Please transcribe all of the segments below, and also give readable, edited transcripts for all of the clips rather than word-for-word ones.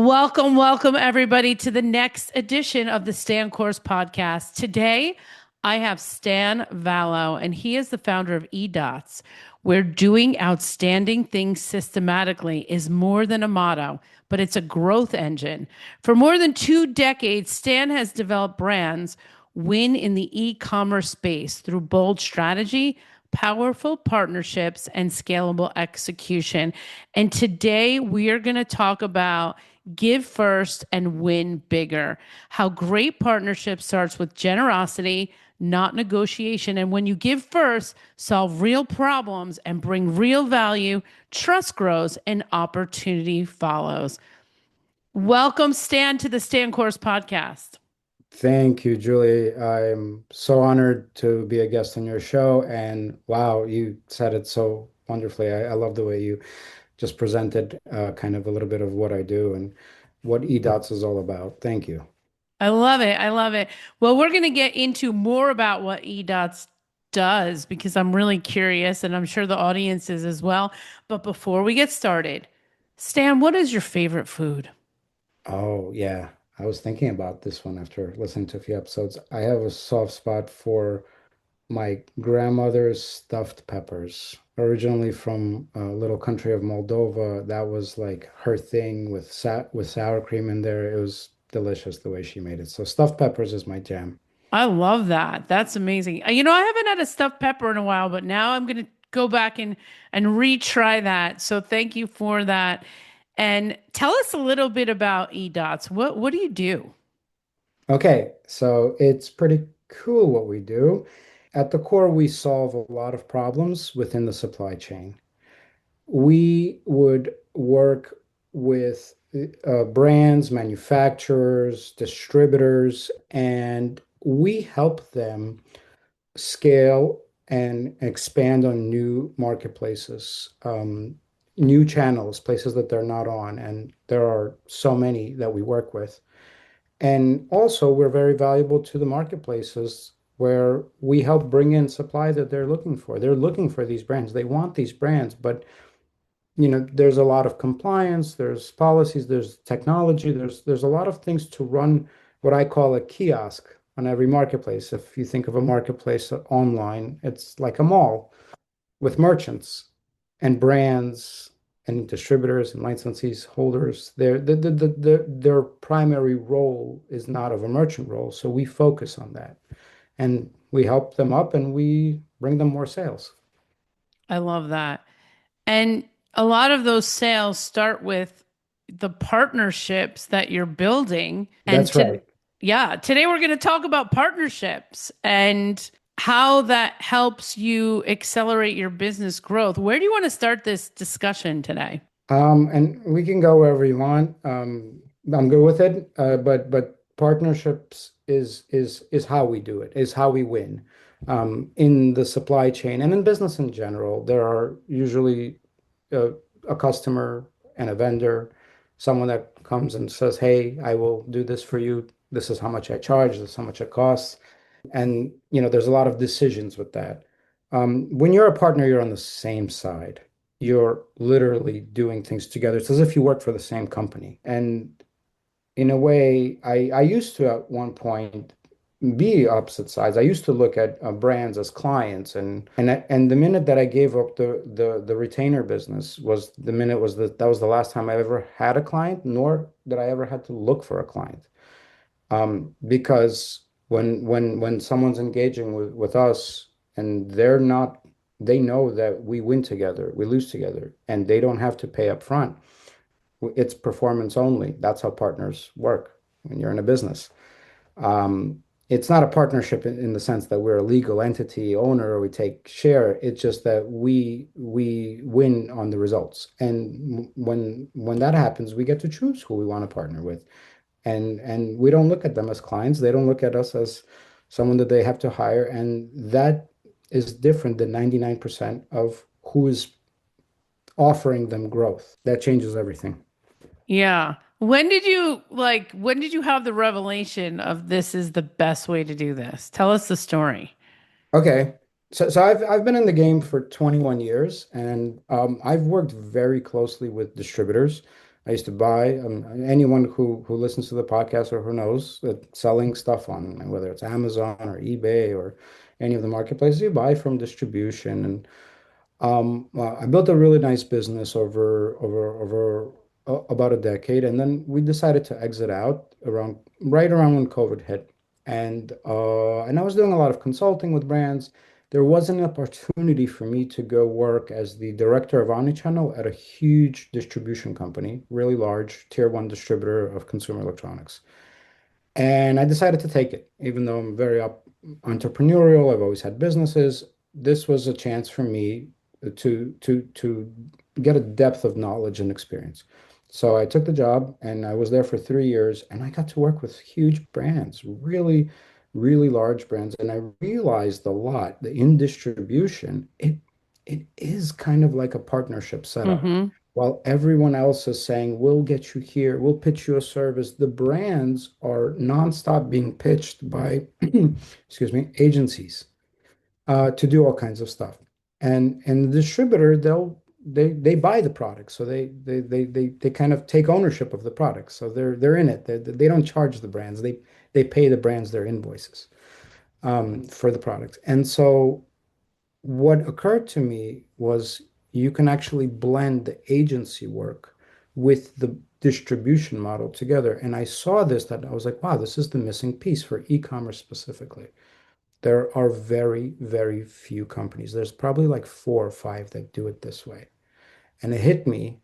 Welcome, everybody, to the next edition of the Stan Course podcast. Today, I have Stan Valo, and he is the founder of eDots, where doing outstanding things systematically is more than a motto, but it's a growth engine. For more than 2 decades, Stan has developed brands win in the e-commerce space through bold strategy, powerful partnerships, and scalable execution. And today we are going to talk about give first and win bigger. How great partnership starts with generosity, not negotiation. And when you give first, solve real problems and bring real value, trust grows and opportunity follows. Welcome, Stan, to the Stan Course podcast. Thank you, Julie. I'm so honored to be a guest on your show. And wow, you said it so wonderfully. I love the way you just presented kind of a little bit of what I do and what eDots is all about. Thank you. I love it. I love it. Well, we're going to get into more about what eDots does because I'm really curious and I'm sure the audience is as well. But before we get started, Stan, what is your favorite food? Oh, yeah. I was thinking about this one after listening to a few episodes. I have a soft spot for my grandmother's stuffed peppers, originally from a little country of Moldova. That was like her thing with sour cream in there. It was delicious the way she made it. So stuffed peppers is my jam. I love that. That's amazing. I haven't had a stuffed pepper in a while, but now I'm going to go back and retry that. So thank you for that. And tell us a little bit about eDots. What do you do? Okay, so it's pretty cool what we do. At the core, we solve a lot of problems within the supply chain. We would work with brands, manufacturers, distributors, and we help them scale and expand on new marketplaces, new channels, places that they're not on. And there are so many that we work with. And also, we're very valuable to the marketplaces where we help bring in supply that they're looking for. They're looking for these brands. They want these brands, but there's a lot of compliance, there's policies, there's technology, there's a lot of things to run what I call a kiosk on every marketplace. If you think of a marketplace online, it's like a mall with merchants and brands and distributors and licensees holders. Their primary role is not of a merchant role, so we focus on that and we help them up and we bring them more sales. I love that. And a lot of those sales start with the partnerships that you're building. And That's right. today we're going to talk about partnerships and how that helps you accelerate your business growth. Where do you want to start this discussion today? And we can go wherever you want. I'm good with it. But partnerships is how we do it, is how we win. In the supply chain and in business in general, there are usually a, a customer and a vendor, someone that comes and says, "Hey, I will do this for you. This is how much I charge. This is how much it costs." And there's a lot of decisions with that. When you're a partner, you're on the same side. You're literally doing things together. It's as if you work for the same company. And in a way, I used to at one point be opposite sides. I used to look at brands as clients, and the minute that I gave up the retainer business was the minute was that was the last time I ever had a client, nor did I ever had to look for a client. Because when someone's engaging with us and they know that we win together, we lose together, and they don't have to pay up front. It's performance only. That's how partners work when you're in a business. It's not a partnership in the sense that we're a legal entity owner or we take share. It's just that we win on the results. And when that happens, we get to choose who we want to partner with. And we don't look at them as clients. They don't look at us as someone that they have to hire. And that is different than 99% of who is offering them growth. That changes everything. Yeah. When did you have the revelation of this is the best way to do this? Tell us the story. Okay. So I've been in the game for 21 years and I've worked very closely with distributors I used to buy anyone who listens to the podcast or who knows that selling stuff on whether it's Amazon or eBay or any of the marketplaces you buy from distribution. And I built a really nice business over about a decade, and then we decided to exit out right around when COVID hit, and I was doing a lot of consulting with brands. There was an opportunity for me to go work as the director of omnichannel at a huge distribution company, really large tier one distributor of consumer electronics. And I decided to take it, even though I'm very entrepreneurial. I've always had businesses. This was a chance for me to get a depth of knowledge and experience. So I took the job and I was there for 3 years and I got to work with huge brands, really, really large brands. And I realized a lot that in distribution, it is kind of like a partnership setup. Mm-hmm. While everyone else is saying, we'll get you here, we'll pitch you a service, the brands are nonstop being pitched by, excuse me, agencies to do all kinds of stuff. And the distributor, they buy the product. So they kind of take ownership of the product. So they're in it. They don't charge the brands. They pay the brands their invoices for the product. And so what occurred to me was you can actually blend the agency work with the distribution model together. And I saw this that I was like, wow, this is the missing piece for e-commerce specifically. There are very, very few companies. There's probably like four or five that do it this way. And it hit me.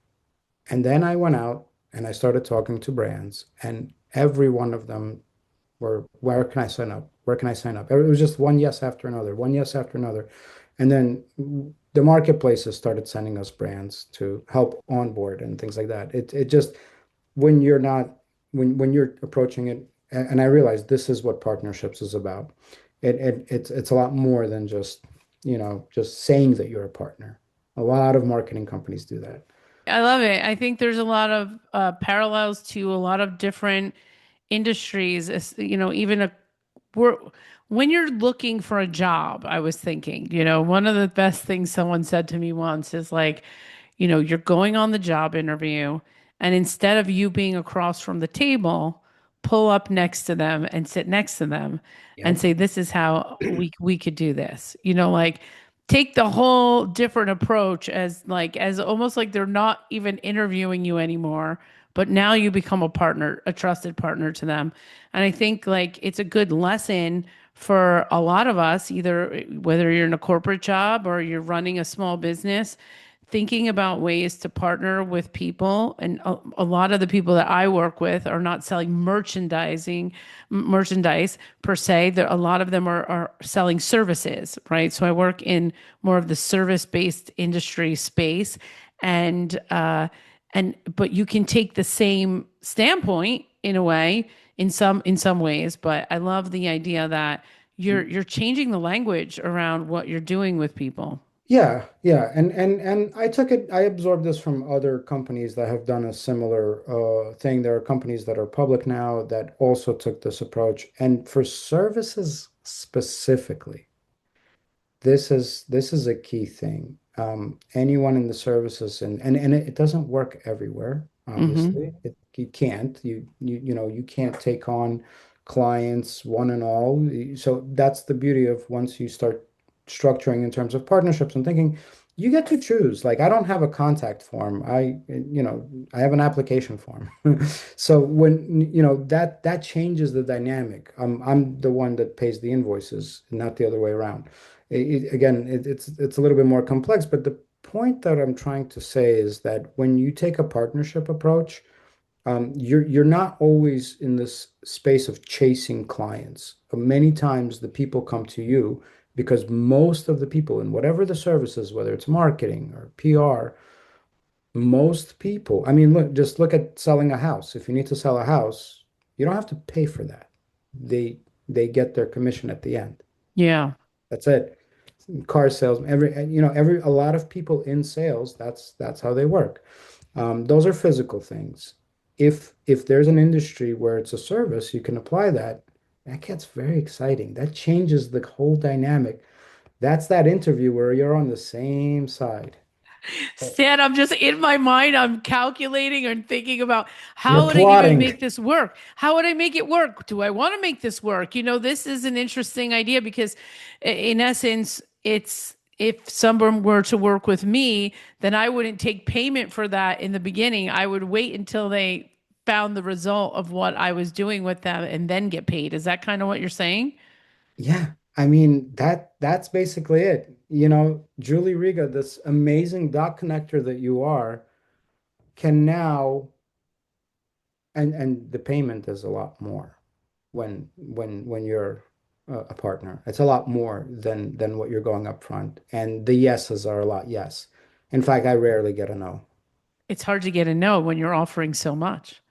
And then I went out and I started talking to brands, and every one of them were, where can I sign up? Where can I sign up? It was just one yes after another, one yes after another. And then the marketplaces started sending us brands to help onboard and things like that. It just when you're not when you're approaching it, and I realized this is what partnerships is about. It's a lot more than just saying that you're a partner. A lot of marketing companies do that. I love it. I think there's a lot of parallels to a lot of different industries. Even we're, when you're looking for a job, I was thinking, one of the best things someone said to me once is like, you're going on the job interview, and instead of you being across from the table, pull up next to them and sit next to them and Yep. say, this is how we could do this. Like take the whole different approach as almost like they're not even interviewing you anymore, but now you become a partner, a trusted partner to them. And I think like it's a good lesson for a lot of us, either whether you're in a corporate job or you're running a small business, thinking about ways to partner with people. And a lot of the people that I work with are not selling merchandise per se. A lot of them are selling services, right? So I work in more of the service-based industry space, and but you can take the same standpoint in a way, in some ways. But I love the idea that you're changing the language around what you're doing with people. Yeah, yeah, and I took it. I absorbed this from other companies that have done a similar thing. There are companies that are public now that also took this approach, and for services specifically, this is a key thing. Anyone in the services and it doesn't work everywhere, Hmm. obviously. You can't. You can't take on clients one and all. So that's the beauty of once you start structuring in terms of partnerships and thinking, you get to choose. Like I don't have a contact form. I have an application form. So when that changes the dynamic. I'm the one that pays the invoices, not the other way around. Again, it's a little bit more complex, but the point that I'm trying to say is that when you take a partnership approach, you're not always in this space of chasing clients. Many times the people come to you because most of the people in whatever the service is, whether it's marketing or PR, most people, I mean, just look at selling a house. If you need to sell a house, you don't have to pay for that. They get their commission at the end. Yeah. That's it. Car sales, every a lot of people in sales, that's how they work. Those are physical things. If there's an industry where it's a service, you can apply that. That gets very exciting. That changes the whole dynamic. That's that interview where you're on the same side. Stan, I'm just in my mind, I'm calculating and thinking about how You're would I even plotting. make this work? How would I make it work? Do I want to make this work? This is an interesting idea because in essence, it's if someone were to work with me, then I wouldn't take payment for that in the beginning. I would wait until they found the result of what I was doing with them and then get paid. Is that kind of what you're saying? Yeah, I mean that's basically it. Julie Riga, this amazing dot connector that you are, can now, and the payment is a lot more when you're a partner. It's a lot more than what you're going up front, and the yeses are a lot yes. In fact, I rarely get a no. It's hard to get a no when you're offering so much.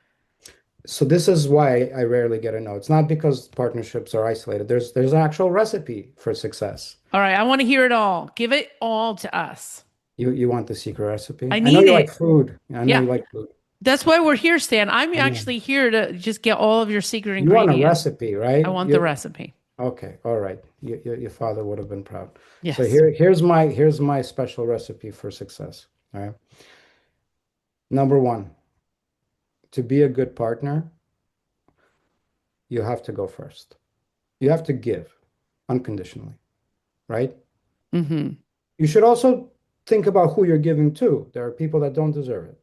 So this is why I rarely get a no. It's not because partnerships are isolated. There's an actual recipe for success. All right, I want to hear it all. Give it all to us. You want the secret recipe? I I know need you like it. food. I know Yeah. you like food. That's why we're here, Stan. I'm I know. actually here to just get all of your secret You want a ingredients. recipe, I right? want the You recipe. okay? All right. Your father would have been proud. So Yes. here's my special recipe for success. All right. Number one, to be a good partner, you have to go first. You have to give unconditionally, right? Mm-hmm. You should also think about who you're giving to. There are people that don't deserve it.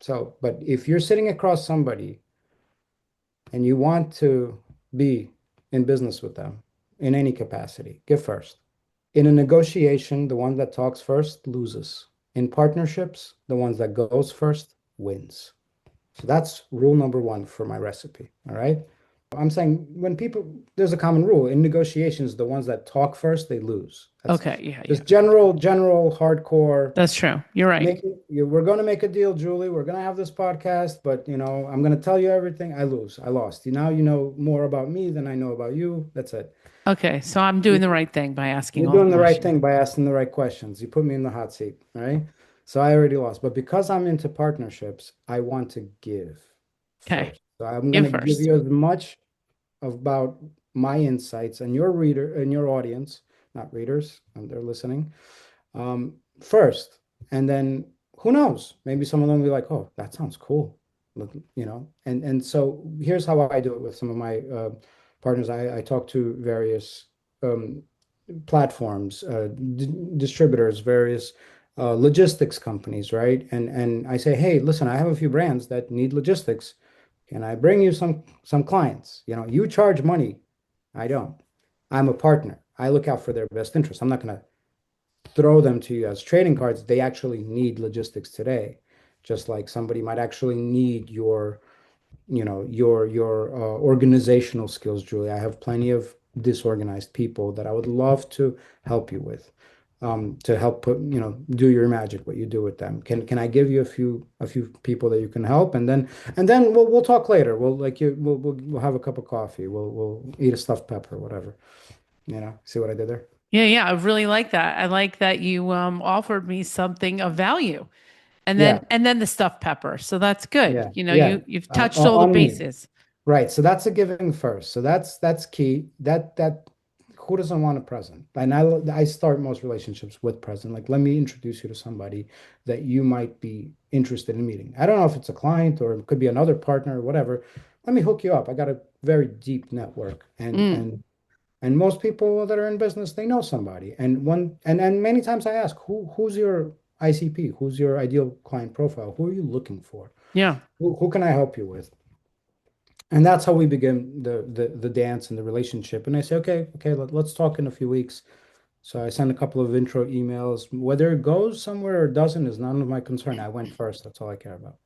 So, but if you're sitting across somebody and you want to be in business with them in any capacity, give first. In a negotiation, the one that talks first loses. In partnerships, the ones that goes first wins. So that's rule number one for my recipe. All right. I'm saying when people, there's a common rule in negotiations, the ones that talk first, they lose. That's Okay. Yeah. Yeah. just general, hardcore. That's true. You're right. We're going to make a deal, Julie. We're going to have this podcast, but I'm going to tell you everything. I lose. I lost. Now you know more about me than I know about you. That's it. Okay. So I'm doing the right thing by asking You're all the doing the right questions. thing by asking the right questions. You put me in the hot seat, all right? So I already lost. But because I'm into partnerships, I want to give Okay. first. So I'm going Give to give first. you as much about my insights and your reader and your audience, not readers, and they're listening, first. And then who knows? Maybe some of them will be like, oh, that sounds cool. And so here's how I do it with some of my partners. I talk to various um, platforms, distributors, various logistics companies, right? And I say, hey, listen, I have a few brands that need logistics. Can I bring you some clients? You charge money. I don't. I'm a partner. I look out for their best interest. I'm not going to throw them to you as trading cards. They actually need logistics today, just like somebody might actually need your organizational skills, Julie. I have plenty of disorganized people that I would love to help you with, to help do your magic, what you do with them. Can I give you a few people that you can help, and then we'll talk later. We'll have a cup of coffee. We'll eat a stuffed pepper, whatever. See what I did there? Yeah. Yeah. I really like that. I like that you offered me something of value. And then Yeah, and then the stuffed pepper. So that's good. yeah, yeah. You've touched all the On me. bases. Right. So that's a giving first. So that's key. That who doesn't want a present? And I start most relationships with present. Like, let me introduce you to somebody that you might be interested in meeting. I don't know if it's a client or it could be another partner or whatever. Let me hook you up. I got a very deep network, and Mm, and and most people that are in business, they know somebody. And many times I ask, who's your ICP? Who's your ideal client profile? Who are you looking for? yeah. Who can I help you with? And that's how we begin the dance and the relationship. And I say, okay, let's talk in a few weeks. So I send a couple of intro emails. Whether it goes somewhere or doesn't is none of my concern. I went first. That's all I care about.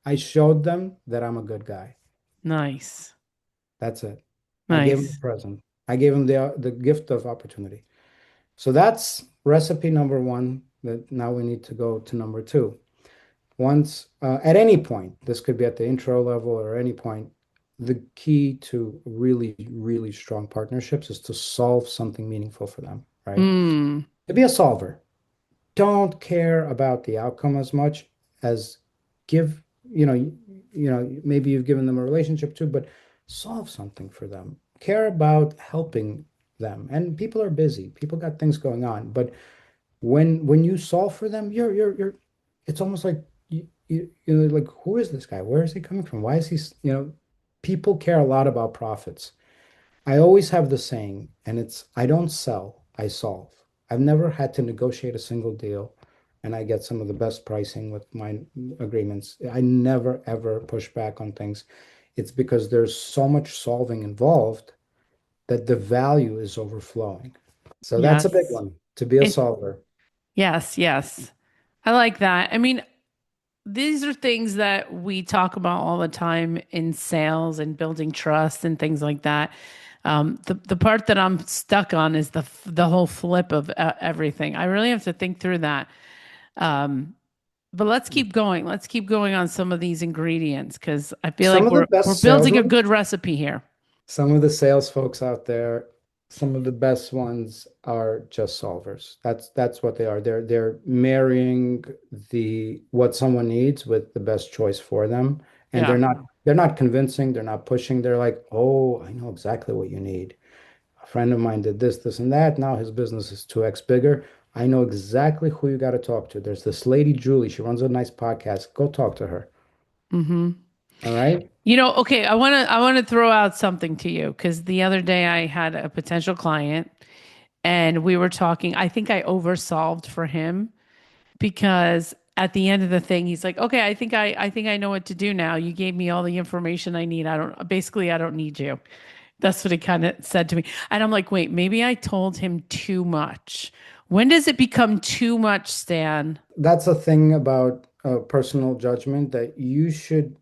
I showed them that I'm a good guy. Nice. That's it. I gave them the Nice. present. I gave them the gift of opportunity. So that's recipe number one. That now we need to go to number two. Once at any point, this could be at the intro level or any point, the key to really, really strong partnerships is to solve something meaningful for them, right? Mm, To be a solver. Don't care about the outcome as much as give, maybe you've given them a relationship too, but solve something for them. Care about helping them. And people are busy. People got things going on, but When you solve for them, you're it's almost like you're like, who is this guy? Where is he coming from? Why is he, people care a lot about profits. I always have the saying, and it's I don't sell, I solve. I've never had to negotiate a single deal, and I get some of the best pricing with my agreements. I never ever push back on things. It's because there's so much solving involved that the value is overflowing. So that's a big Yes. one, to be a It, solver. yes, yes. I like that. I mean, these are things that we talk about all the time in sales and building trust and things like that. The part that I'm stuck on is the whole flip of everything. I really have to think through that. Um, but let's keep going. Let's keep going on some of these ingredients because I feel Some like of the we're best sales building a ones, good recipe here. some of the sales folks out there, some of the best ones are just solvers. That's what they are. They're marrying the what someone needs with the best choice for them. And Yeah. they're not convincing, they're not pushing. They're like, "Oh, I know exactly what you need. A friend of mine did this and that. Now his business is 2x bigger. I know exactly who you got to talk to. There's this lady, Julie. She runs a nice podcast. Go talk to her." Hmm. All right. Okay, I want to throw out something to you because the other day I had a potential client and we were talking. I think I oversolved for him because at the end of the thing, he's like, "Okay, I think I know what to do now. You gave me all the information I need. I don't need you." That's what he kind of said to me. And I'm like, "Wait, maybe I told him too much. When does it become too much, Stan?" That's a thing about personal judgment that you should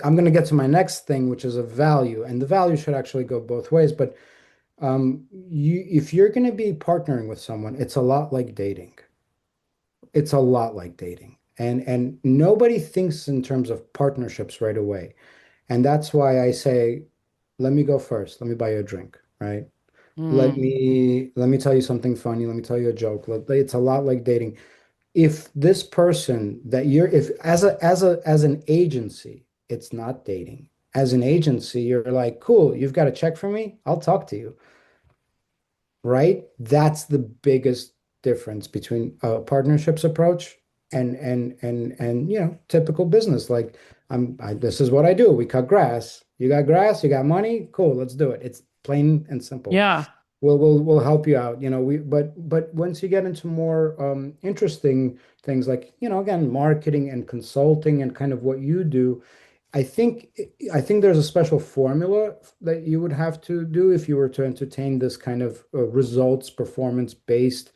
I'm going to get to my next thing, which is a value, and the value should actually go both ways. But you if you're going to be partnering with someone, it's a lot like dating. It's a lot like dating. And nobody thinks in terms of partnerships right away. And that's why I say, let me go first. Let me buy you a drink, right? Mm, Let me tell you something funny. Let me tell you a joke. It's a lot like dating. If this person that you're if as an agency, it's not dating. As an agency, you're like, cool, you've got a check for me, I'll talk to you, right? That's the biggest difference between a partnerships approach and typical business. Like this is what I do. We cut grass. You got grass, you got money, cool, let's do it. It's plain and simple. yeah. We'll help you out. But once you get into more interesting things like, again, marketing and consulting and kind of what you do, I think I think there's a special formula that you would have to do if you were to entertain this kind of results performance based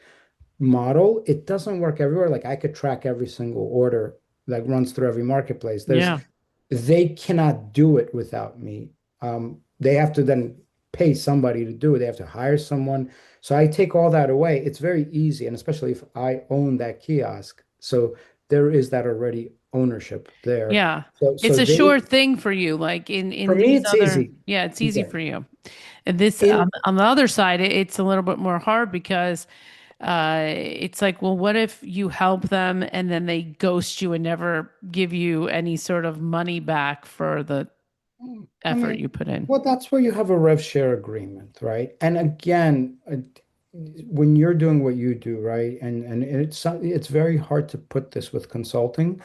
model. It doesn't work everywhere. Like I could track every single order that runs through every marketplace. Yeah. They cannot do it without me. They have to then pay somebody to do it. They have to hire someone. So I take all that away. It's very easy, and especially if I own that kiosk. So there is that already ownership there. Yeah. It's So a sure thing for you. Like for in me, these it's other, easy. yeah, it's easy Yeah. for you. And this In on the other side, it's a little bit more hard because it's like, well, what if you help them and then they ghost you and never give you any sort of money back for the I effort mean, you put in? well, that's where you have a rev share agreement, right? And again, when you're doing what you do, right? And it's very hard to put this with consulting.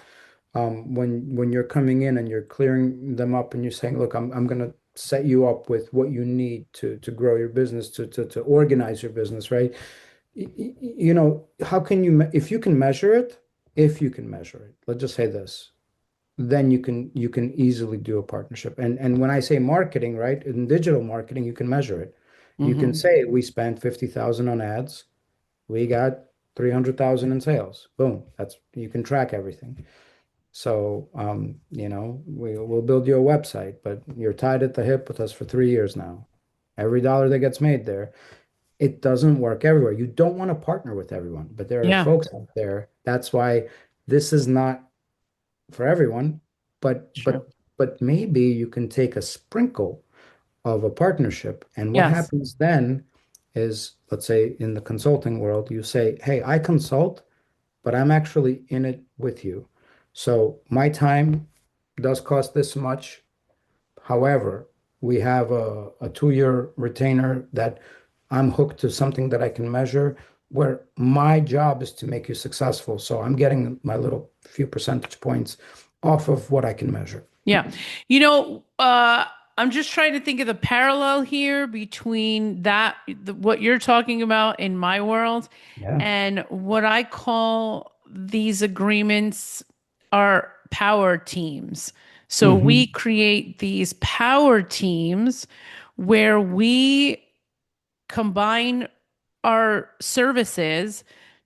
When you're coming in and you're clearing them up and you're saying, look, I'm gonna set you up with what you need to grow your business, to organize your business, right? How can if you can measure it, if you can measure it, let's just say this, then you can easily do a partnership. And when I say marketing, right, in digital marketing, you can measure it. You can Hmm. say we spent 50,000 on ads, we got 300,000 in sales. Boom. That's you can track everything. So we'll build you a website, but you're tied at the hip with us for 3 years now. Every dollar that gets made there, it doesn't work everywhere. You don't want to partner with everyone, but there are Yeah, folks out there. That's why this is not for everyone, but true. but but maybe you can take a sprinkle of a partnership. And what Yes. happens then is, let's say in the consulting world, you say, hey, I consult, but I'm actually in it with you. So my time does cost this much. However, we have a 2-year retainer that I'm hooked to something that I can measure. where my job is to make you successful. So I'm getting my little few percentage points off of what I can measure. Yeah. I'm just trying to think of the parallel here between what you're talking about in my world Yeah. and what I call these agreements are power teams. So we Hmm. create these power teams where we combine our services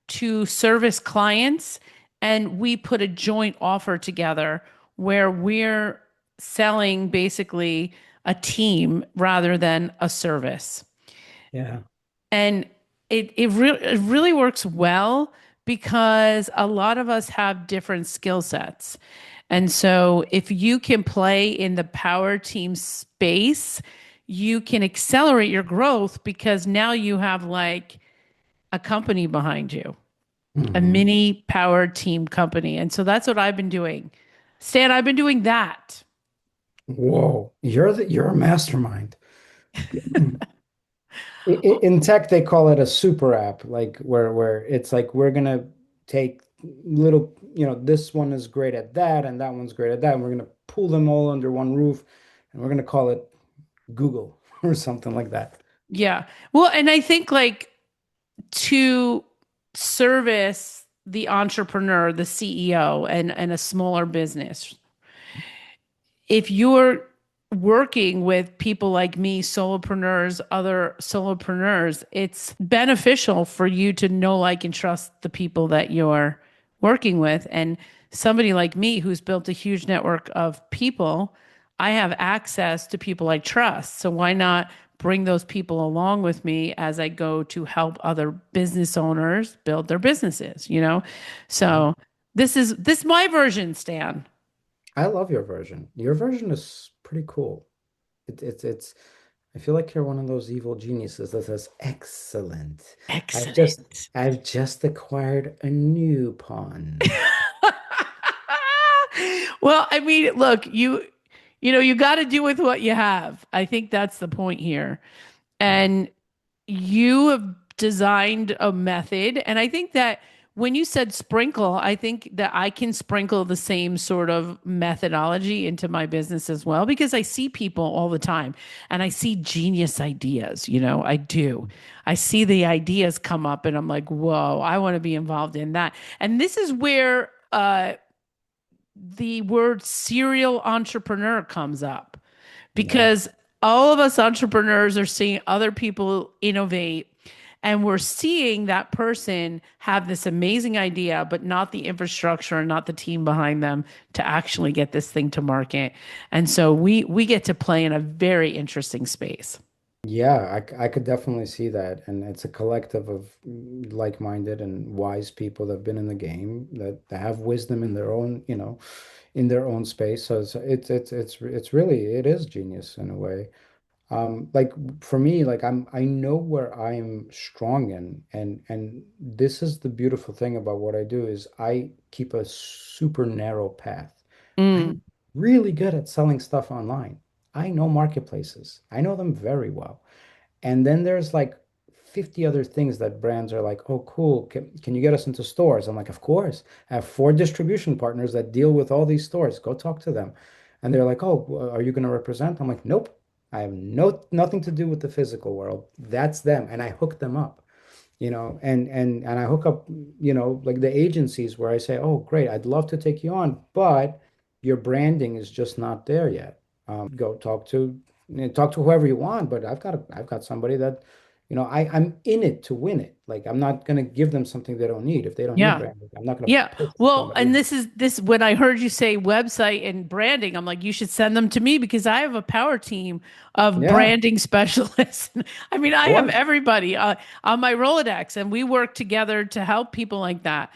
to service clients, and we put a joint offer together where we're selling basically a team rather than a service. Yeah. And it really works well because a lot of us have different skill sets. And so if you can play in the power team space, you can accelerate your growth because now you have like a company behind you, a Hmm. mini power team company. And so that's what I've been doing. Stan, I've been doing that. Whoa, you're a mastermind. In tech, they call it a super app, like where it's like we're gonna take little, this one is great at that, and that one's great at that, and we're gonna pull them all under one roof, and we're gonna call it Google or something like that. Yeah. Well, and I think like to service the entrepreneur, the CEO, and a smaller business, if you're working with people like me, solopreneurs, other solopreneurs, it's beneficial for you to know, like, and trust the people that you're working with. And somebody like me who's built a huge network of people, I have access to people I trust. So why not bring those people along with me as I go to help other business owners build their businesses, you know? Yeah. So this is my version, Stan. I love your version. Your version is pretty cool. It's I feel like you're one of those evil geniuses that says, excellent. I've just Excellent. I've just acquired a new pawn. Well, I mean, look, you got to do with what you have. I think that's the point here. Yeah. And you have designed a method, and I think that when you said sprinkle, I think that I can sprinkle the same sort of methodology into my business as well because I see people all the time and I see genius ideas, I do. I see the ideas come up and I'm like, "Whoa, I want to be involved in that." And this is where the word serial entrepreneur comes up Yeah. because all of us entrepreneurs are seeing other people innovate and we're seeing that person have this amazing idea but not the infrastructure and not the team behind them to actually get this thing to market. And so we get to play in a very interesting space. Yeah, I could definitely see that. And it's a collective of like-minded and wise people that have been in the game that have wisdom in their own, in their own space. So it's really it is genius in a way. Like for me, like I know where I'm strong in, and this is the beautiful thing about what I do is I keep a super narrow path. Mm, I'm really good at selling stuff online. I know marketplaces. I know them very well. And then there's like 50 other things that brands are like, oh, cool. Can you get us into stores? I'm like, of course. I have four distribution partners that deal with all these stores. Go talk to them. And they're like, oh, are you going to represent? I'm like, nope. I have nothing to do with the physical world. That's them. And I hook them up, and I hook up, like the agencies where I say, oh, great, I'd love to take you on, but your branding is just not there yet. Go talk to whoever you want, but I've got somebody that, I'm in it to win it. Like I'm not gonna give them something they don't need. If they don't need yeah. branding, I'm not gonna Yeah. push Well, somebody and in. this when I heard you say website and branding, I'm like, you should send them to me because I have a power team of Yeah, of branding specialists. I mean, I have course. everybody on my Rolodex, and we work together to help people like that.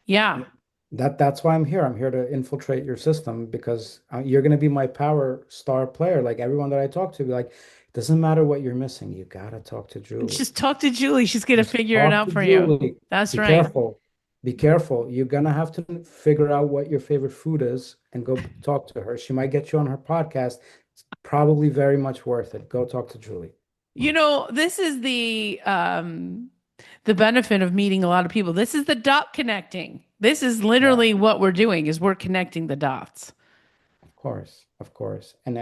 Yeah. That's why I'm here. I'm here to infiltrate your system because you're going to be my power star player. Like everyone that I talk to, be like, it doesn't matter what you're missing. You gotta talk to Julie. Just talk to Julie. She's gonna Just figure it talk out to for you. Julie. That's Be right. careful. Be careful. You're gonna have to figure out what your favorite food is and go talk to her. She might get you on her podcast. It's probably very much worth it. Go talk to Julie. This is the The benefit of meeting a lot of people. This is the dot connecting. This is Yeah. literally what we're doing is we're connecting the dots. Of course, of course. And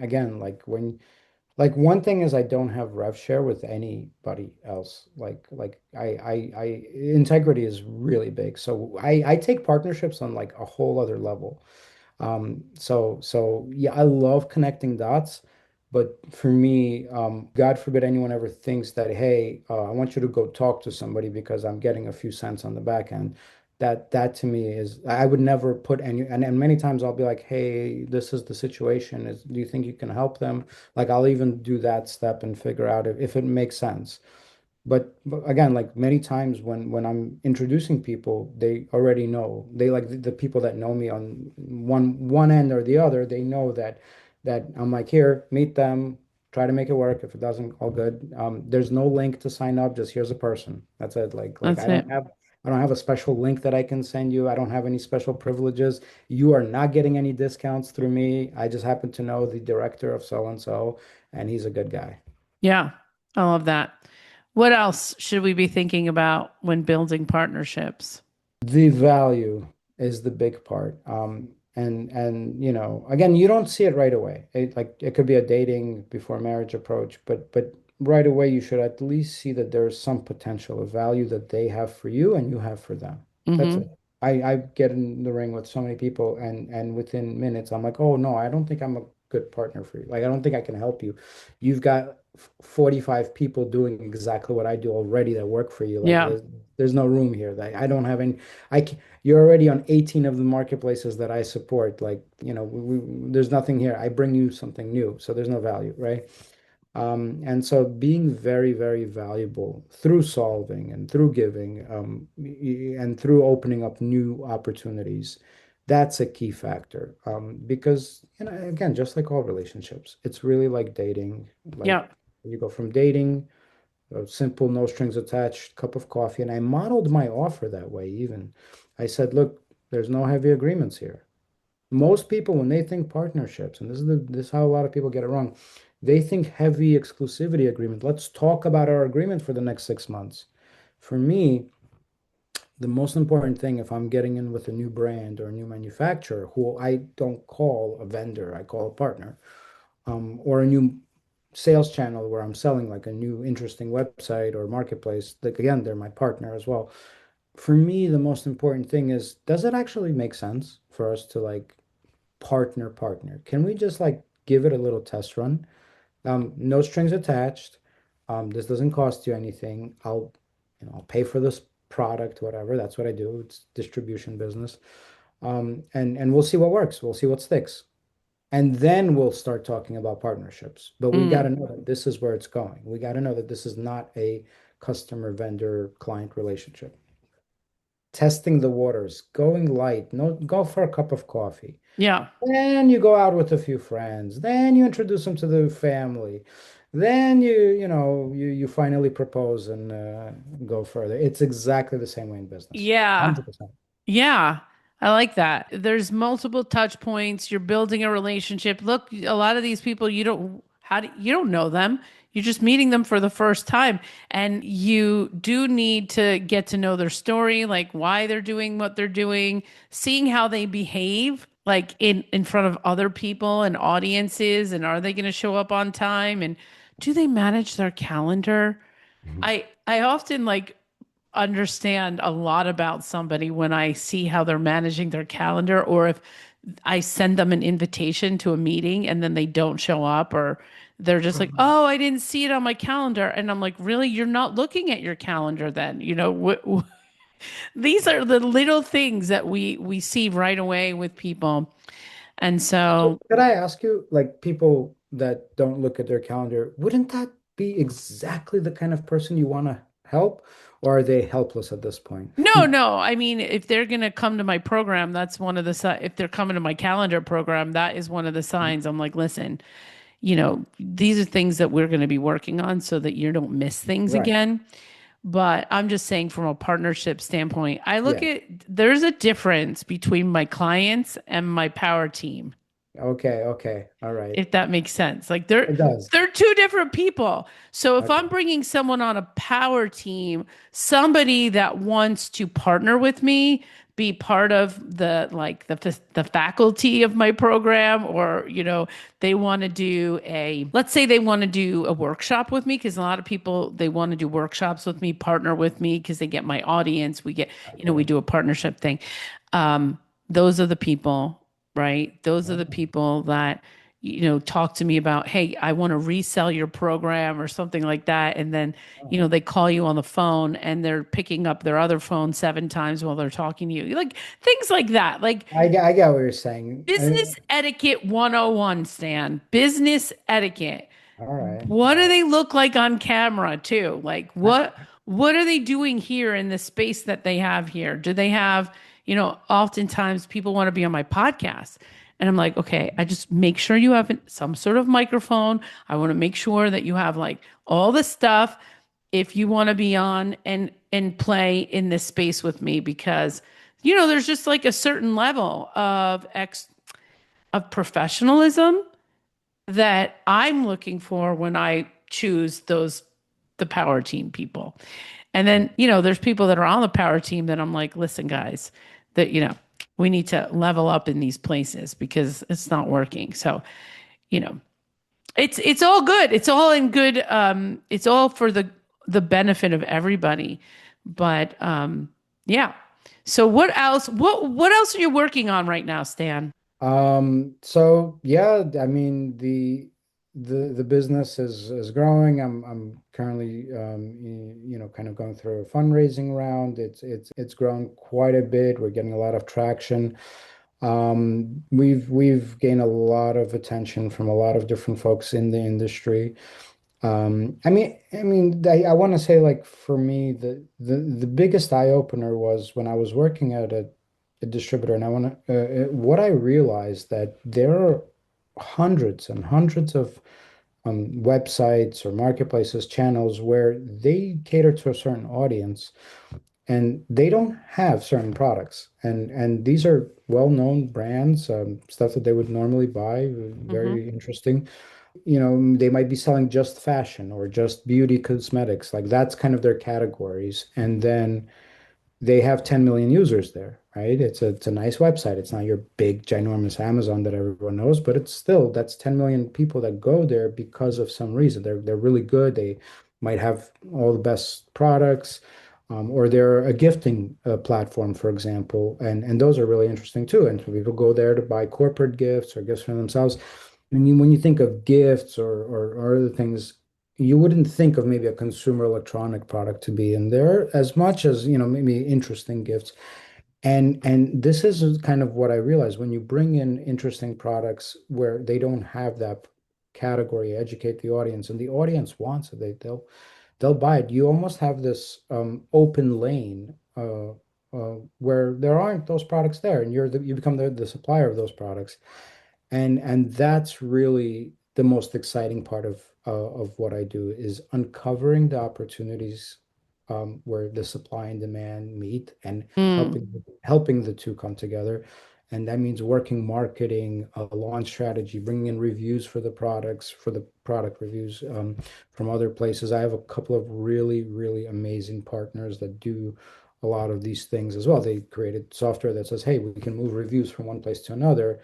again, like one thing is I don't have rev share with anybody else. I integrity is really big. So I take partnerships on like a whole other level. So yeah, I love connecting dots, but for me, God forbid anyone ever thinks that, hey, I want you to go talk to somebody because I'm getting a few cents on the back end. That to me is, I would never put any, and many times I'll be like, hey, this is the situation. Do you think you can help them? Like I'll even do that step and figure out if it makes sense. But again, like many times when I'm introducing people, they already know. They like the people that know me on one end or the other, they know that I'm like, here, meet them, try to make it work. If it doesn't, all good. There's no link to sign up, just here's a person. That's it. Like That's it. I don't have a special link that I can send you. I don't have any special privileges. You are not getting any discounts through me. I just happen to know the director of so and so, and he's a good guy. Yeah. I love that. What else should we be thinking about when building partnerships? The value is the big part. And again, you don't see it right away. It could be a dating before marriage approach, but right away you should at least see that there's some potential of value that they have for you and you have for them. That's Mm-hmm. it. I get in the ring with so many people and within minutes I'm like, oh no, I don't think I'm a good partner for you. Like I don't think I can help you. You've got 45 people doing exactly what I do already that work for you. Like Yeah. there's no room here. Like I don't have any. You're already on 18 of the marketplaces that I support. Like, there's nothing here. I bring you something new, so there's no value, right? And so being very, very valuable through solving and through giving, and through opening up new opportunities, that's a key factor. Because, again, just like all relationships, it's really like dating. Like Yeah. you go from dating, a simple, no strings attached cup of coffee. And I modeled my offer that way, even. I said, look, there's no heavy agreements here. Most people, when they think partnerships, and this is how a lot of people get it wrong, they think heavy exclusivity agreement. Let's talk about our agreement for the next 6 months. For me, the most important thing, if I'm getting in with a new brand or a new manufacturer, who I don't call a vendor, I call a partner, or a new sales channel where I'm selling like a new interesting website or marketplace, like again, they're my partner as well. For me, the most important thing is, does it actually make sense for us to like partner? Can we just like give it a little test run? No strings attached. This doesn't cost you anything. I'll pay for this product, whatever. That's what I do. It's distribution business. And we'll see what works. We'll see what sticks. And then we'll start talking about partnerships. But we got Mm. to know that this is where it's going. We got to know that this is not a customer vendor client relationship. Testing the waters, going light, no, go for a cup of coffee. Yeah. Then you go out with a few friends. Then you introduce them to the family. Then you finally propose and go further. It's exactly the same way in business. Yeah. 100%. Yeah, I like that. There's multiple touch points. You're building a relationship. Look, a lot of these people you don't know them. You're just meeting them for the first time, and you do need to get to know their story, like why they're doing what they're doing, seeing how they behave like in front of other people and audiences, and are they going to show up on time, and do they manage their calendar? Mhm. I often like understand a lot about somebody when I see how they're managing their calendar, or if I send them an invitation to a meeting and then they don't show up, or they're just like, "Oh, I didn't see it on my calendar." And I'm like, "Really? You're not looking at your calendar then?" These are the little things that we see right away with people. And So so, could I ask you, like people that don't look at their calendar, wouldn't that be exactly the kind of person you want to help? Or are they helpless at this point? no, no. I mean, if they're going to come to my program, that's one of the if they're coming to my calendar program, that is one of the signs. I'm like, "Listen, these are things that we're going to be working on so that you don't miss things Right. again." But I'm just saying from a partnership standpoint, I look Yeah. at there's a difference between my clients and my power team. Okay, okay. All right. if that makes sense. Like It does. they're two different people. So if I'm Okay. bringing someone on a power team, somebody that wants to partner with me, be part of the like the faculty of my program, or they want to do a, let's say they want to do a workshop with me, because a lot of people, they want to do workshops with me, partner with me, because they get my audience, we get, we Okay. do a partnership thing. um those are the people, right? Those are the Okay. people that talk to me about, hey, I want to resell your program or something like that. And then, Oh. they call you on the phone and they're picking up their other phone 7 times while they're talking to you. Like things like that. Like I get what you're saying. I business mean, etiquette 101, Stan. Business etiquette. all right. What do they look like on camera too? Like I, what are they doing here in the space that they have here? Do they have, oftentimes people want to be on my podcast. And I'm like, okay, I just make sure you have some sort of microphone. I want to make sure that you have like all the stuff if you want to be on and play in this space with me, because there's just like a certain level of professionalism that I'm looking for when I choose the power team people. And then, there's people that are on the power team that I'm like, listen, guys, that, we need to level up in these places because it's not working. So, you know, it's all good. It's all in good. It's all for the benefit of everybody. But yeah. So what else? What else are you working on right now, Stan? so yeah, I mean the business is growing. I'm currently kind of going through a fundraising round. It's grown quite a bit. We're getting a lot of traction. We've gained a lot of attention from a lot of different folks in the industry. I want to say, like, for me, the biggest eye opener was when I was working at a distributor, and I want to what I realized that there are hundreds and hundreds of websites or marketplaces, channels where they cater to a certain audience, and they don't have certain products, and these are well-known brands, stuff that they would normally buy, Mm-hmm. very interesting. They might be selling just fashion or just beauty cosmetics. Like that's kind of their categories. And then they have 10 million users there, right? It's a nice website. It's not your big, ginormous Amazon that everyone knows, but it's still that's 10 million people that go there because of some reason. They're really good. They might have all the best products, or they're a gifting platform, for example, and those are really interesting too. And so people go there to buy corporate gifts or gifts for themselves. When you think of gifts or other things, you wouldn't think of maybe a consumer electronic product to be in there as much as, maybe interesting gifts. And this is kind of what I realized when you bring in interesting products where they don't have that category, educate the audience, and the audience wants it, they'll buy it. You almost have this open lane where there aren't those products there, and you become the supplier of those products. And that's really the most exciting part of what I do is uncovering the opportunities where the supply and demand meet and Mm. helping the two come together. And that means working marketing, a launch strategy, bringing in reviews for the products, for the product reviews from other places. I have a couple of really, really amazing partners that do a lot of these things as well. They created software that says, hey, we can move reviews from one place to another.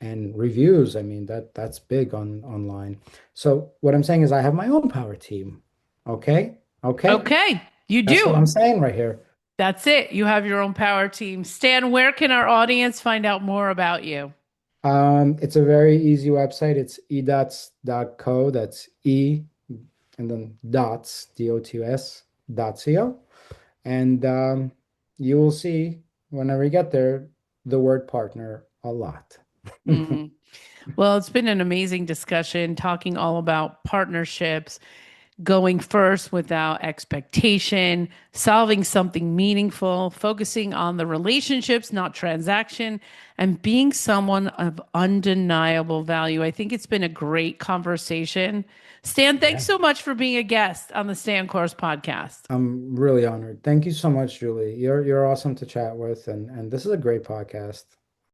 And reviews, I mean, that's big on online. So what I'm saying is I have my own power team. Okay? Okay? Okay, you That's what do. I'm saying right here. That's it. You have your own power team. Stan, where can our audience find out more about you? It's a very easy website. It's edots.co. That's E and then dots, DOTS, .co. And you will see whenever you get there the word partner a lot. Mhm. Well, it's been an amazing discussion talking all about partnerships, going first without expectation, solving something meaningful, focusing on the relationships, not transaction, and being someone of undeniable value. I think it's been a great conversation. Stan, thanks Yeah. so much for being a guest on the Stan Course podcast. I'm really honored. Thank you so much, Julie. You're awesome to chat with, and this is a great podcast.